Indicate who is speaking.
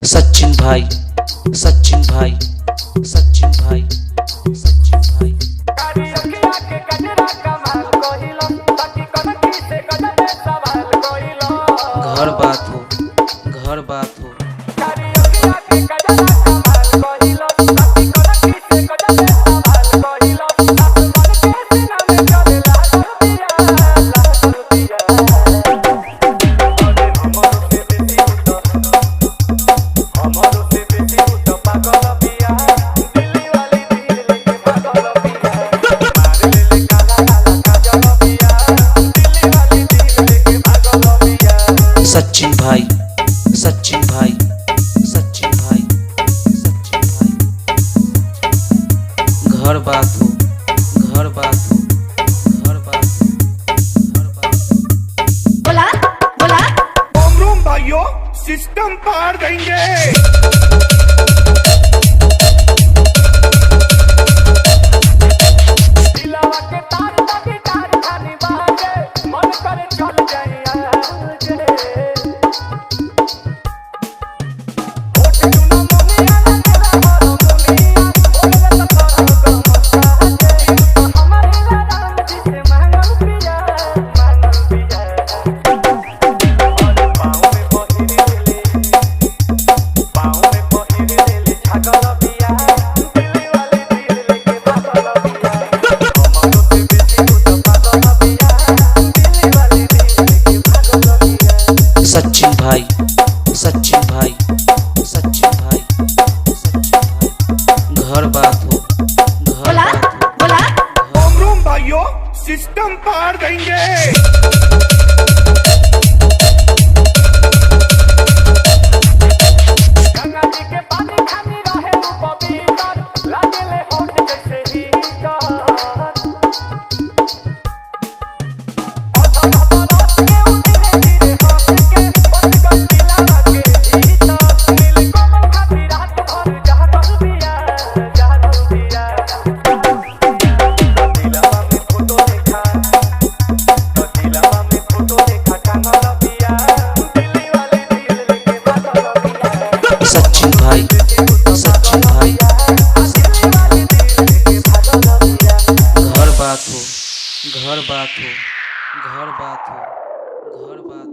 Speaker 1: सचिन भाई, सचिन भाई, सचिन भाई, सचिन भाई। घर बात हो, घर बात हो। सचिन भाई, सचिन भाई, सचिन भाई, सचिन भाई। घर बात हो, घर बात हो, घर बात हो, घर बात हो।
Speaker 2: बोला बोला
Speaker 3: ओम रूम भाइयों, सिस्टम पार देंगे।
Speaker 1: सचिन भाई, सचिन भाई, सचिन भाई, सचिन भाई। घर बात हो, घर
Speaker 2: बोला
Speaker 1: बात हो।
Speaker 2: बोला
Speaker 3: ओम रूम भाइयों, सिस्टम पार देंगे।
Speaker 1: सचिन भाई, सचिन भाई, सचिन भाई। घर बात हो, घर बात हो, घर बात हो, घर बात हो।